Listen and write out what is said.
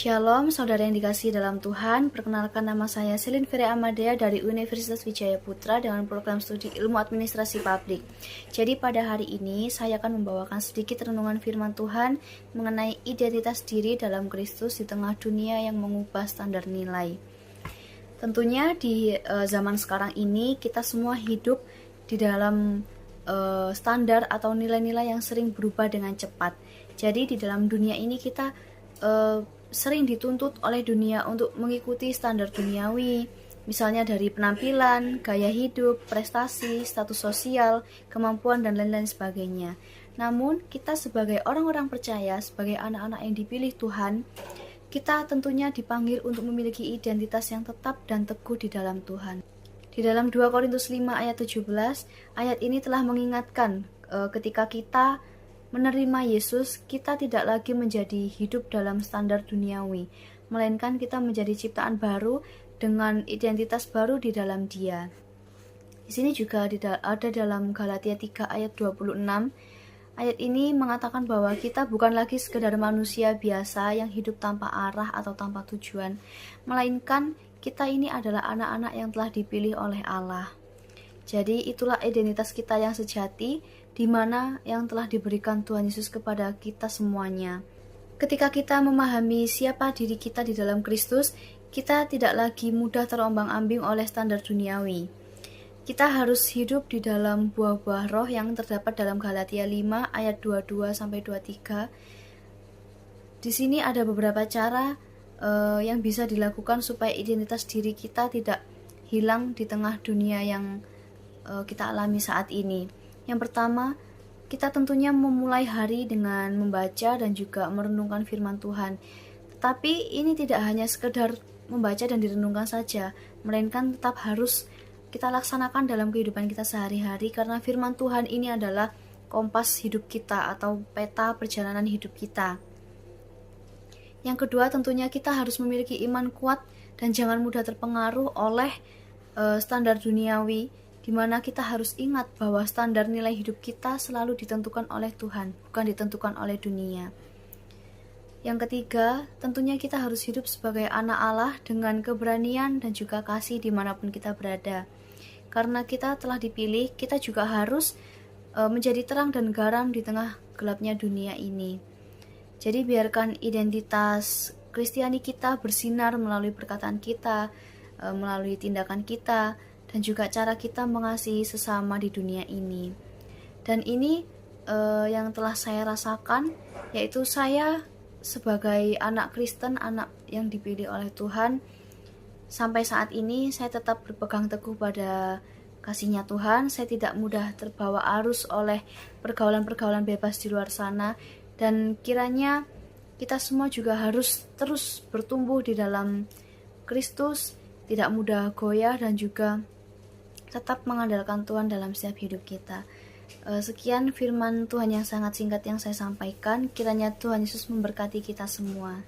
Shalom, saudara yang dikasihi dalam Tuhan. Perkenalkan, nama saya Selin Fere Amadea dari Universitas Wijaya Putra dengan program studi Ilmu Administrasi Publik. Jadi pada hari ini saya akan membawakan sedikit renungan firman Tuhan mengenai identitas diri dalam Kristus di tengah dunia yang mengubah standar nilai. Tentunya di zaman sekarang ini kita semua hidup di dalam standar atau nilai-nilai yang sering berubah dengan cepat. Jadi di dalam dunia ini kita sering dituntut oleh dunia untuk mengikuti standar duniawi, misalnya dari penampilan, gaya hidup, prestasi, status sosial, kemampuan, dan lain-lain sebagainya. Namun, kita sebagai orang-orang percaya, sebagai anak-anak yang dipilih Tuhan, kita tentunya dipanggil untuk memiliki identitas yang tetap dan teguh di dalam Tuhan. Di dalam 2 Korintus 5 ayat 17, ayat ini telah mengingatkan ketika kita menerima Yesus, kita tidak lagi menjadi hidup dalam standar duniawi, melainkan kita menjadi ciptaan baru dengan identitas baru di dalam Dia. Di sini juga ada dalam Galatia 3 ayat 26. Ayat ini mengatakan bahwa kita bukan lagi sekedar manusia biasa yang hidup tanpa arah atau tanpa tujuan, melainkan kita ini adalah anak-anak yang telah dipilih oleh Allah. Jadi itulah identitas kita yang sejati, di mana yang telah diberikan Tuhan Yesus kepada kita semuanya. Ketika kita memahami siapa diri kita di dalam Kristus, kita tidak lagi mudah terombang-ambing oleh standar duniawi. Kita harus hidup di dalam buah-buah roh yang terdapat dalam Galatia 5 ayat 22-23. Di sini ada beberapa cara yang bisa dilakukan supaya identitas diri kita tidak hilang di tengah dunia yang kita alami saat ini. Yang pertama, kita tentunya memulai hari dengan membaca dan juga merenungkan firman Tuhan. Tetapi ini tidak hanya sekedar membaca dan direnungkan saja, melainkan tetap harus kita laksanakan dalam kehidupan kita sehari-hari, karena firman Tuhan ini adalah kompas hidup kita atau peta perjalanan hidup kita. Yang kedua, tentunya kita harus memiliki iman kuat dan jangan mudah terpengaruh oleh standar duniawi, di mana kita harus ingat bahwa standar nilai hidup kita selalu ditentukan oleh Tuhan, bukan ditentukan oleh dunia. Yang ketiga, tentunya kita harus hidup sebagai anak Allah dengan keberanian dan juga kasih dimanapun kita berada. Karena kita telah dipilih, kita juga harus menjadi terang dan garam di tengah gelapnya dunia ini. Jadi biarkan identitas Kristiani kita bersinar melalui perkataan kita, melalui tindakan kita, dan juga cara kita mengasihi sesama di dunia ini. Dan ini yang telah saya rasakan, yaitu saya sebagai anak Kristen, anak yang dipilih oleh Tuhan, sampai saat ini saya tetap berpegang teguh pada kasih-Nya Tuhan. Saya tidak mudah terbawa arus oleh pergaulan-pergaulan bebas di luar sana, dan kiranya kita semua juga harus terus bertumbuh di dalam Kristus, tidak mudah goyah, dan juga tetap mengandalkan Tuhan dalam setiap hidup kita. Sekian firman Tuhan yang sangat singkat yang saya sampaikan. Kiranya Tuhan Yesus memberkati kita semua.